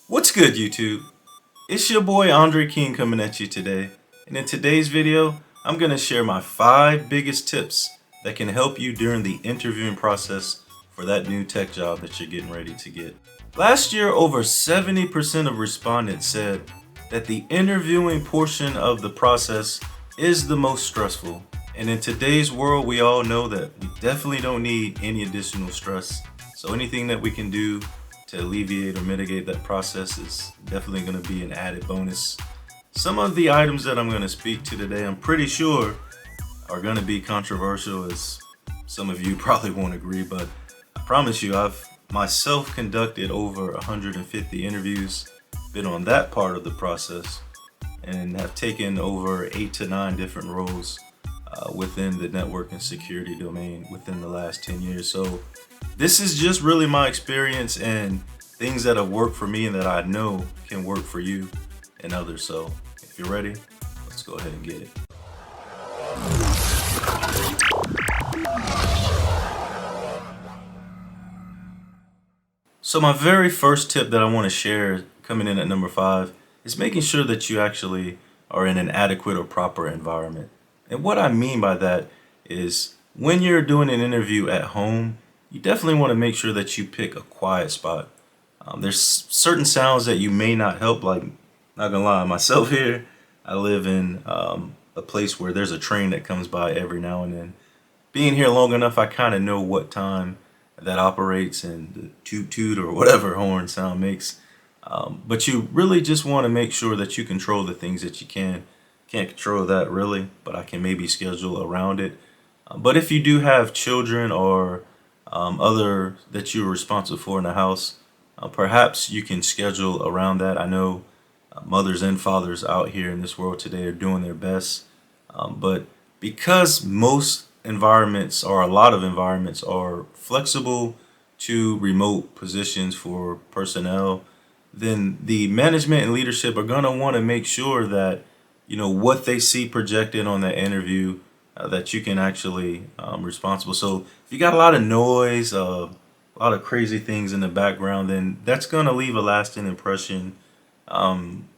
What's good, YouTube? It's your boy Andre King coming at you today. And in today's video, I'm going to share my 5 biggest tips that can help you during the interviewing process for that new tech job that you're getting ready to get. Last year, over 70% of respondents said that the interviewing portion of the process is the most stressful. And in today's world, we all know that we definitely don't need any additional stress. So anything that we can do to alleviate or mitigate that process is definitely going to be an added bonus. Some of the items that I'm going to speak to today, I'm pretty sure are going to be controversial, as some of you probably won't agree, but I promise you, I've myself conducted over 150 interviews, been on that part of the process, and have taken over 8 to 9 different roles within the network and security domain within the last 10 years. So this is just really my experience and things that have worked for me and that I know can work for you and others. So if you're ready, let's go ahead and get it. So my very first tip that I want to share, coming in at number 5, is making sure that you actually are in an adequate or proper environment. And what I mean by that is when you're doing an interview at home, you definitely want to make sure that you pick a quiet spot. There's certain sounds that you may not help, like, not gonna lie, myself here, I live in a place where there's a train that comes by every now and then. Being here long enough, I kind of know what time that operates and the toot toot or whatever horn sound makes. But you really just want to make sure that you control the things that you can. Can't control that really, but I can maybe schedule around it. But if you do have children or other that you're responsible for in the house, perhaps you can schedule around that. I know mothers and fathers out here in this world today are doing their best, but because most environments, or a lot of environments, are flexible to remote positions for personnel, then the management and leadership are going to want to make sure that what they see projected on that interview, that you can actually responsible. So if you got a lot of noise, a lot of crazy things in the background, then that's going to leave a lasting impression,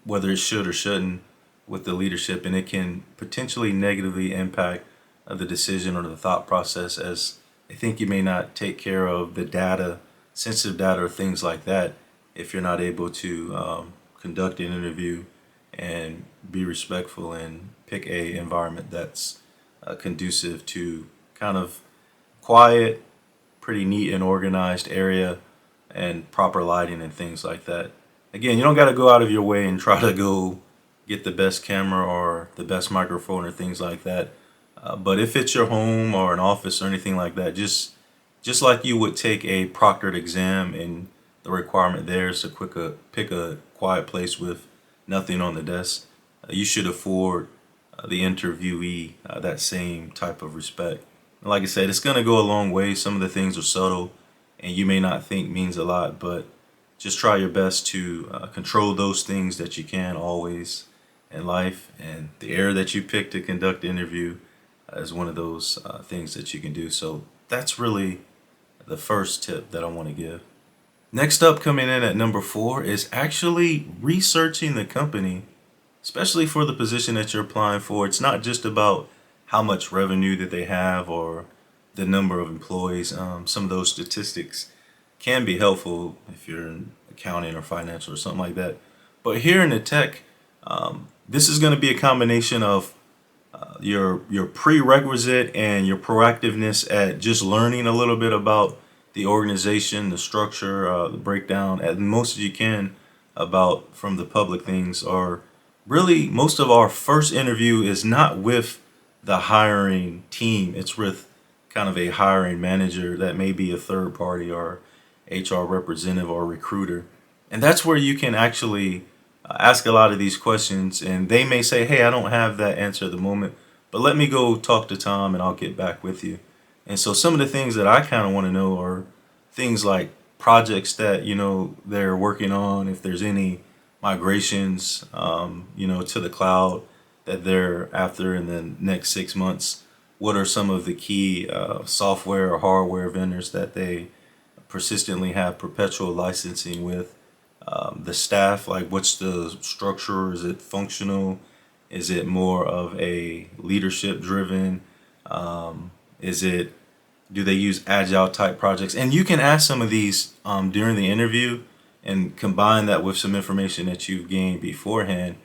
whether it should or shouldn't, with the leadership, and it can potentially negatively impact the decision or the thought process, as I think you may not take care of the data, sensitive data, or things like that, if you're not able to conduct an interview and be respectful and pick a environment that's conducive to kind of quiet, pretty neat and organized area and proper lighting and things like that. Again, you don't got to go out of your way and try to go get the best camera or the best microphone or things like that. But if it's your home or an office or anything like that, just like you would take a proctored exam, and the requirement there is to pick a quiet place with nothing on the desk, you should afford the interviewee that same type of respect. And like I said, it's going to go a long way. Some of the things are subtle and you may not think means a lot, but just try your best to control those things that you can always in life. And the area that you pick to conduct the interview is one of those things that you can do. So that's really the first tip that I want to give. Next up, coming in at number 4, is actually researching the company, especially for the position that you're applying for. It's not just about how much revenue that they have or the number of employees. Some of those statistics can be helpful if you're in accounting or financial or something like that. But here in the tech, this is going to be a combination of your prerequisite and your proactiveness at just learning a little bit about the organization, the structure, the breakdown, as most as you can about from the public things. Or really, most of our first interview is not with the hiring team. It's with kind of a hiring manager that may be a third party or HR representative or recruiter. And that's where you can actually ask a lot of these questions, and they may say, hey, I don't have that answer at the moment, but let me go talk to Tom and I'll get back with you. And so some of the things that I kind of want to know are things like projects that they're working on, if there's any migrations to the cloud that they're after in the next 6 months. What are some of the key software or hardware vendors that they persistently have perpetual licensing with? The staff, like what's the structure? Is it functional? Is it more of a leadership driven? Is it, do they use agile type projects? And you can ask some of these during the interview and combine that with some information that you've gained beforehand.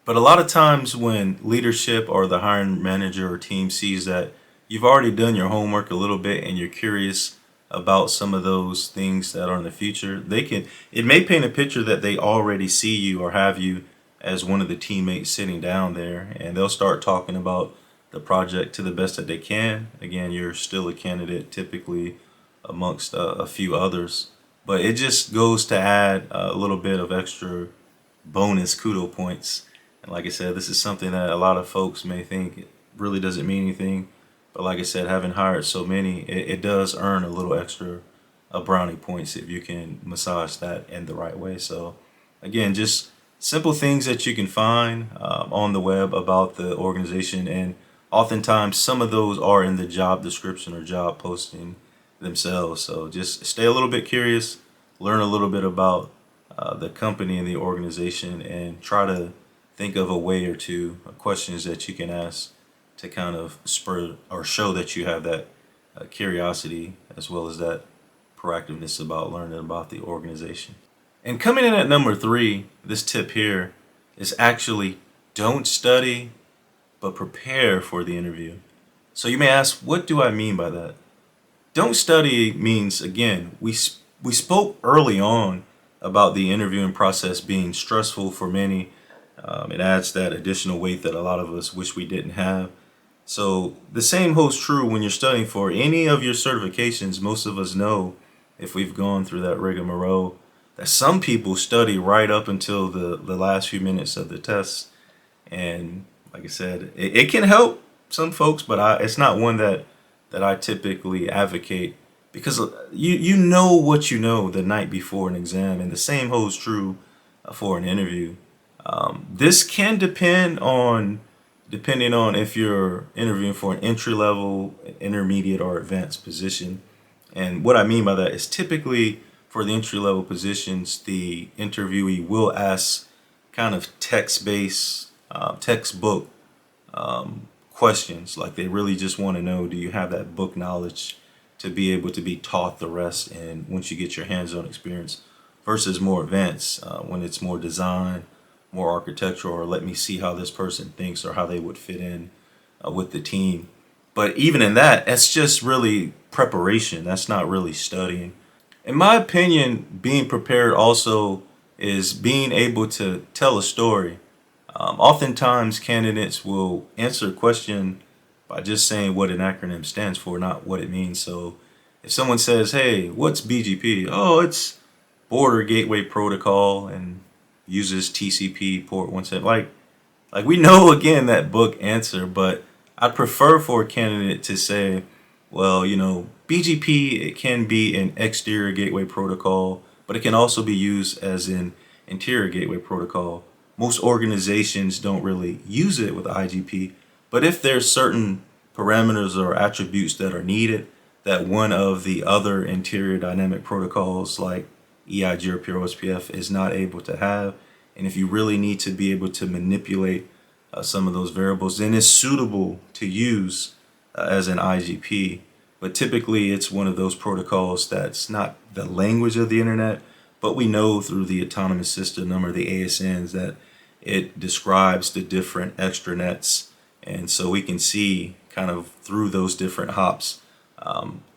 But a lot of times when leadership or the hiring manager or team sees that you've already done your homework a little bit and you're curious about some of those things that are in the future, it may paint a picture that they already see you or have you as one of the teammates sitting down there, and they'll start talking about the project to the best that they can. Again, you're still a candidate typically amongst a few others, but it just goes to add a little bit of extra bonus kudo points. And like I said, this is something that a lot of folks may think it really doesn't mean anything. But like I said, having hired so many, it does earn a little extra brownie points if you can massage that in the right way. So again, just simple things that you can find on the web about the organization. And oftentimes some of those are in the job description or job posting themselves. So just stay a little bit curious, learn a little bit about the company and the organization, and try to think of a way or two of questions that you can ask to kind of spur or show that you have that curiosity as well as that proactiveness about learning about the organization. And coming in at number 3, this tip here is actually don't study, but prepare for the interview. So you may ask, what do I mean by that? Don't study means, again, we spoke early on about the interviewing process being stressful for many. It adds that additional weight that a lot of us wish we didn't have. So the same holds true when you're studying for any of your certifications. Most of us know, if we've gone through that rigmarole, that some people study right up until the last few minutes of the test. And like I said, it can help some folks, but it's not one that I typically advocate, because you know what you know the night before an exam, and the same holds true for an interview. This can depending on if you're interviewing for an entry level, intermediate, or advanced position. And what I mean by that is typically for the entry level positions, the interviewee will ask kind of text-based, textbook questions. Like they really just want to know, do you have that book knowledge to be able to be taught the rest? And once you get your hands-on experience, versus more advanced, when it's more design, more architectural, or let me see how this person thinks or how they would fit in with the team. But even in that, that's just really preparation. That's not really studying. In my opinion, being prepared also is being able to tell a story. Oftentimes, candidates will answer a question by just saying what an acronym stands for, not what it means. So if someone says, hey, what's BGP? Oh, it's Border Gateway Protocol and uses TCP port 170. Like we know again that book answer, but I'd prefer for a candidate to say, well, BGP, it can be an exterior gateway protocol, but it can also be used as an interior gateway protocol. Most organizations don't really use it with IGP, but if there's certain parameters or attributes that are needed that one of the other interior dynamic protocols like EIG or PROSPF is not able to have, and if you really need to be able to manipulate some of those variables, then it's suitable to use as an IGP. But typically it's one of those protocols that's not the language of the internet, but we know through the autonomous system or the ASNs that it describes the different extranets. And so we can see kind of through those different hops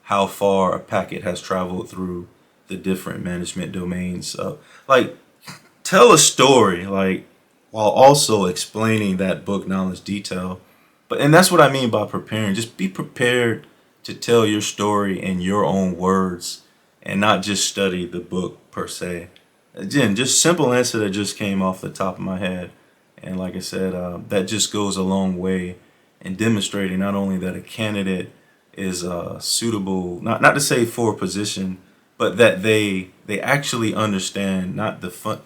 how far a packet has traveled through the different management domains. Like, tell a story, like, while also explaining that book knowledge detail. And that's what I mean by preparing. Just be prepared to tell your story in your own words and not just study the book per se. Again, just simple answer that just came off the top of my head. And like I said, that just goes a long way in demonstrating not only that a candidate is suitable, not to say for a position, but that they actually understand not the fun,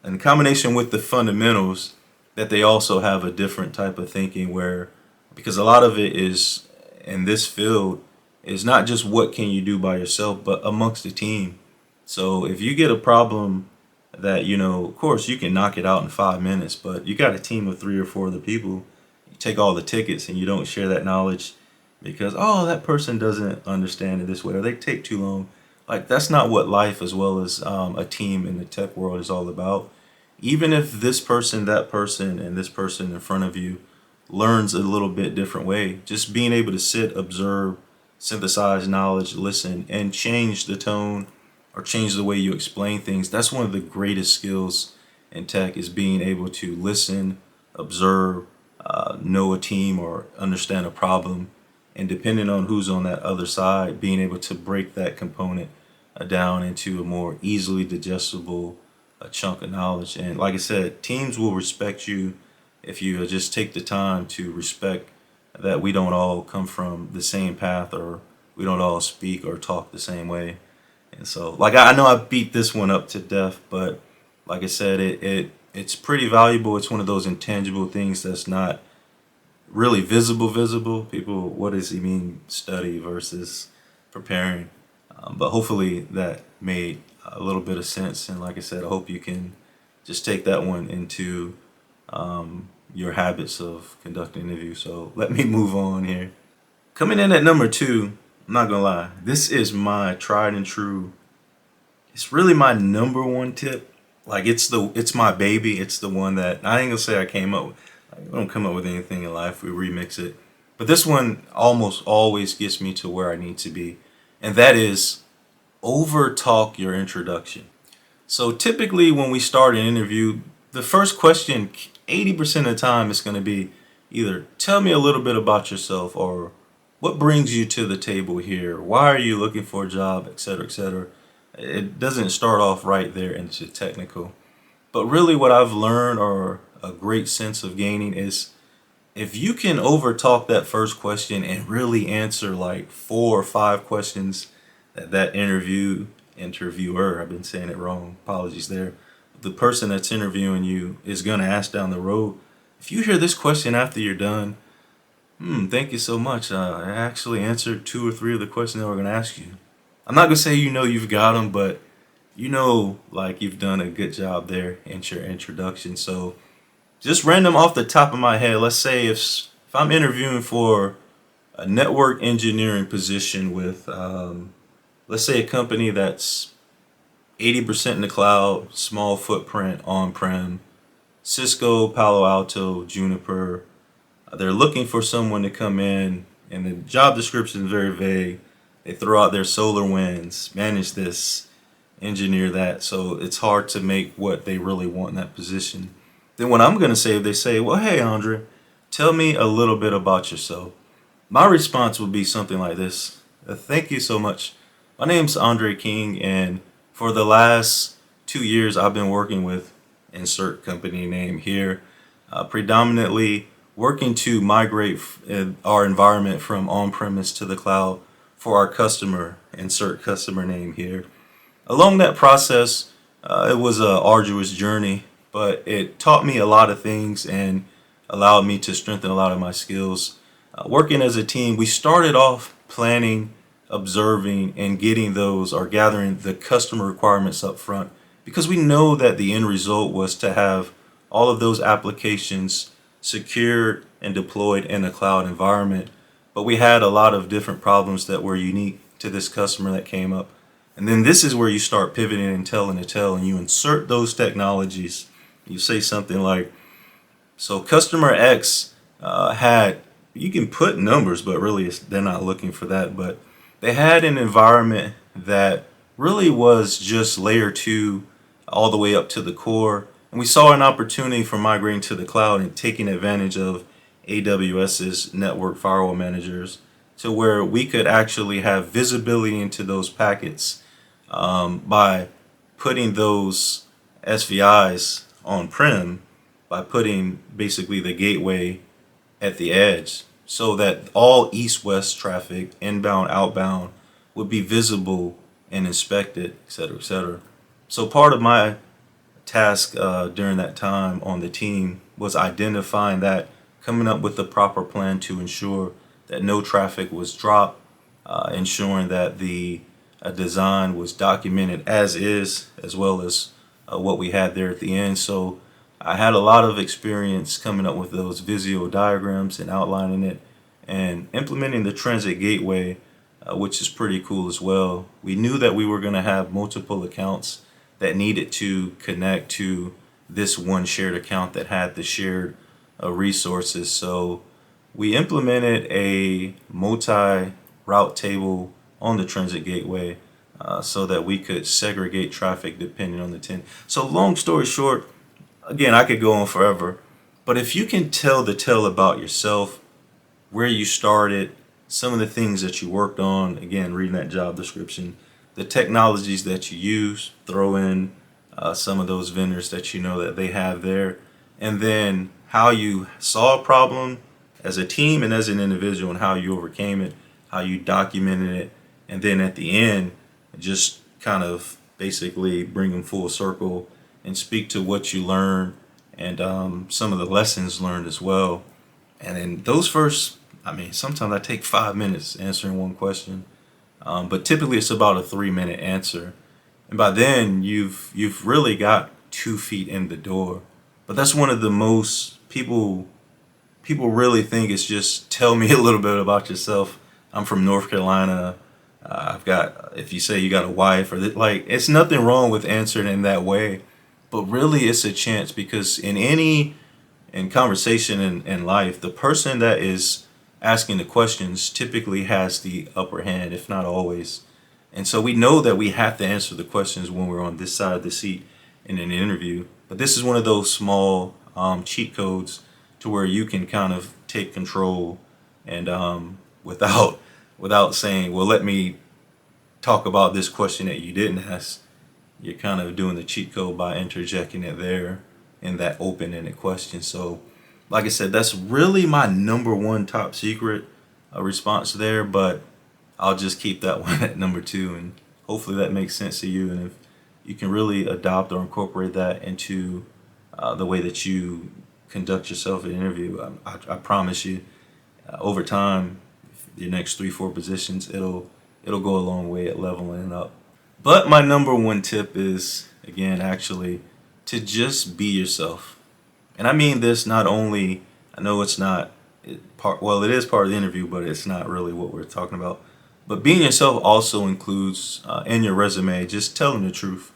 in combination with the fundamentals, that they also have a different type of thinking where, because a lot of it is in this field is not just what can you do by yourself, but amongst the team. So if you get a problem that, of course you can knock it out in 5 minutes, but you got a team of three or four other people. You take all the tickets and you don't share that knowledge because, oh, that person doesn't understand it this way or they take too long. Like, that's not what life as well as a team in the tech world is all about. Even if this person, that person, and this person in front of you learns a little bit different way, just being able to sit, observe, synthesize knowledge, listen, and change the tone or change the way you explain things. That's one of the greatest skills in tech is being able to listen, observe, know a team or understand a problem, and depending on who's on that other side, being able to break that component down into a more easily digestible chunk of knowledge. And like I said, teams will respect you if you just take the time to respect that we don't all come from the same path or we don't all speak or talk the same way. And so, like, I know I beat this one up to death, but like I said, it's pretty valuable. It's one of those intangible things that's not really visible. People, what does he mean study versus preparing? But hopefully that made a little bit of sense. And like I said, I hope you can just take that one into your habits of conducting interviews. So let me move on here. Coming in at number 2, I'm not gonna lie, this is my tried and true. It's really my number one tip. Like, it's my baby. It's the one that I ain't gonna say I came up with. I don't come up with anything in life. We remix it. But this one almost always gets me to where I need to be. And that is overtalk your introduction. So typically when we start an interview, the first question 80% of the time is going to be either tell me a little bit about yourself or what brings you to the table here? Why are you looking for a job, etc., etc. It doesn't start off right there into technical. But really what I've learned or a great sense of gaining is if you can overtalk that first question and really answer like 4 or 5 questions that interviewer, I've been saying it wrong, apologies there, the person that's interviewing you is going to ask down the road. If you hear this question after you're done, thank you so much. I actually answered 2 or 3 of the questions they were going to ask you. I'm not going to say you've got them, but like you've done a good job there in your introduction. So just random off the top of my head, let's say if I'm interviewing for a network engineering position with, let's say a company that's 80% in the cloud, small footprint on-prem, Cisco, Palo Alto, Juniper. They're looking for someone to come in, and the job description is very vague. They throw out their solar winds, manage this, engineer that. So it's hard to make what they really want in that position. Then what I'm going to say, if they say, well, hey, Andre, tell me a little bit about yourself. My response would be something like this. Thank you so much. My name's Andre King, and for the last 2 years, I've been working with insert company name here, predominantly working to migrate our environment from on-premise to the cloud for our customer, insert customer name here. Along that process, it was an arduous journey, but it taught me a lot of things and allowed me to strengthen a lot of my skills. Working as a team, we started off planning, observing, and getting those or gathering the customer requirements up front because we know that the end result was to have all of those applications secured and deployed in a cloud environment. But we had a lot of different problems that were unique to this customer that came up. And then this is where you start pivoting and telling the tale, and you insert those technologies. You say something like, so customer X had, you can put numbers, but really they're not looking for that. But they had an environment that really was just layer 2 all the way up to the core. And we saw an opportunity for migrating to the cloud and taking advantage of AWS's network firewall managers to where we could actually have visibility into those packets by putting those SVIs on-prem, by putting basically the gateway at the edge so that all east-west traffic, inbound, outbound, would be visible and inspected, etc., etc. So part of my task during that time on the team was identifying that, coming up with the proper plan to ensure that no traffic was dropped, ensuring that the design was documented as is, as well as what we had there at the end. So I had a lot of experience coming up with those visual diagrams and outlining it and implementing the transit gateway, which is pretty cool as well. We knew that we were going to have multiple accounts that needed to connect to this one shared account that had the shared resources. So we implemented a multi route table on the transit gateway so that we could segregate traffic depending on the 10. So, long story short, again, I could go on forever, but if you can tell the tale about yourself, where you started, some of the things that you worked on, again, reading that job description, the technologies that you use, throw in some of those vendors that you know that they have there, and then how you saw a problem as a team and as an individual and how you overcame it, how you documented it, and then at the end, just kind of basically bring them full circle and speak to what you learned and some of the lessons learned as well. And then those first, I mean, sometimes I take 5 minutes answering one question, but typically it's about a 3 minute answer. And by then you've really got 2 feet in the door. But that's one of the most people really think it's just tell me a little bit about yourself. I'm from North Carolina. I've got, if you say you got a wife or like, it's nothing wrong with answering in that way, but really it's a chance because in conversation in life, the person that is asking the questions typically has the upper hand, if not always. And so we know that we have to answer the questions when we're on this side of the seat in an interview. But this is one of those small cheat codes to where you can kind of take control and without saying, well, let me talk about this question that you didn't ask. You're kind of doing the cheat code by interjecting it there in that open-ended question. So, like I said, that's really my number one top secret response there, but I'll just keep that one at number two, and hopefully that makes sense to you. And if you can really adopt or incorporate that into the way that you conduct yourself in an interview, I promise you, over time, your next 3, 4 positions, it'll go a long way at leveling up. But my number one tip is, again, actually, to just be yourself. And I mean this not only, I know it's not well, it is part of the interview, but it's not really what we're talking about. But being yourself also includes in your resume, just telling the truth.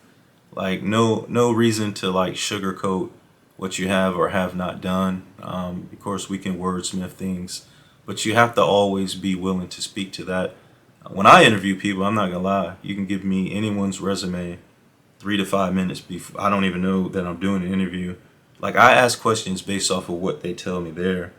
Like no reason to like sugarcoat what you have or have not done. Of course, we can wordsmith things, but you have to always be willing to speak to that. When I interview people, I'm not gonna lie. You can give me anyone's resume 3 to 5 minutes before I don't even know that I'm doing an interview. Like I ask questions based off of what they tell me there,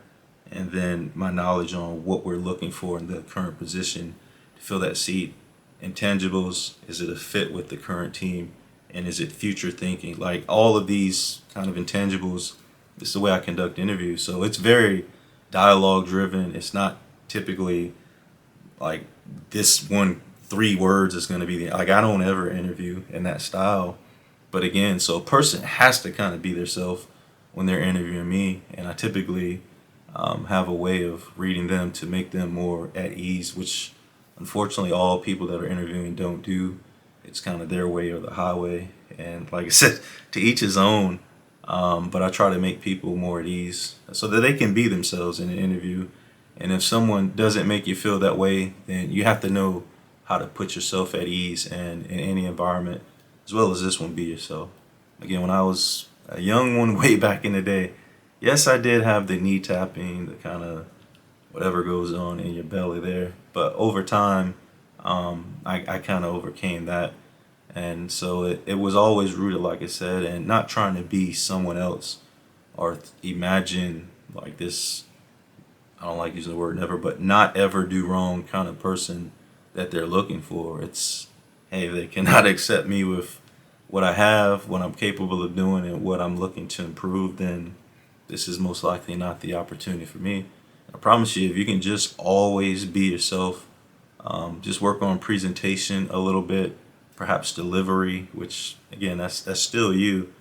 and then my knowledge on what we're looking for in the current position to fill that seat. Intangibles, is it a fit with the current team? And is it future thinking? Like all of these kind of intangibles, it's the way I conduct interviews. So it's very dialogue driven. It's not typically like this one 3 words is going to be like I don't ever interview in that style. But again, so a person has to kind of be themselves when they're interviewing me, and I typically have a way of reading them to make them more at ease, which unfortunately all people that are interviewing don't do. It's kind of their way or the highway, and like I said, to each his own. But I try to make people more at ease so that they can be themselves in an interview. And if someone doesn't make you feel that way, then you have to know how to put yourself at ease and in any environment, as well as this one, be yourself. Again, when I was a young one way back in the day, yes, I did have the knee tapping, the kind of whatever goes on in your belly there. But over time, I kind of overcame that. And so it was always rooted, like I said, and not trying to be someone else or imagine like this, I don't like using the word never, but not ever do wrong kind of person that they're looking for. It's, hey, they cannot accept me with what I have, what I'm capable of doing, and what I'm looking to improve, then this is most likely not the opportunity for me. I promise you, if you can just always be yourself, just work on presentation a little bit, perhaps delivery, which again, that's still you,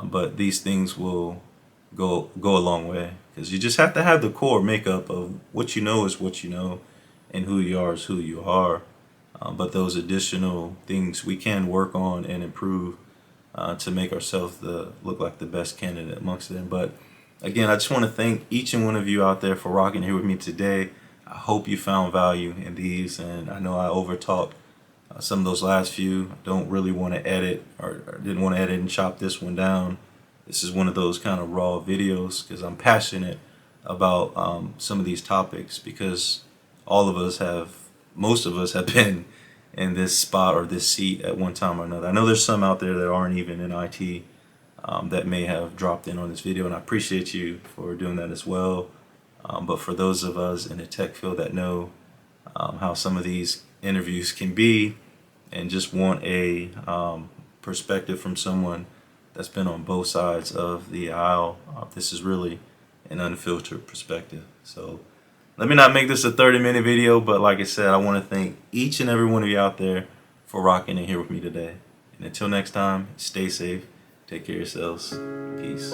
but these things will go a long way because you just have to have the core makeup of what you know is what you know, and who you are is who you are. But those additional things we can work on and improve to make ourselves look like the best candidate amongst them. But again, I just want to thank each and one of you out there for rocking here with me today. I hope you found value in these, and I know I overtalked some of those last few. I don't really want to edit or didn't want to edit and chop this one down. This is one of those kind of raw videos because I'm passionate about some of these topics, because most of us have been in this spot or this seat at one time or another. I know there's some out there that aren't even in IT that may have dropped in on this video, and I appreciate you for doing that as well. But for those of us in the tech field that know how some of these interviews can be, and just want a perspective from someone that's been on both sides of the aisle, this is really an unfiltered perspective. So let me not make this a 30-minute video, but like I said, I want to thank each and every one of you out there for rocking in here with me today. And until next time, stay safe, take care of yourselves, peace.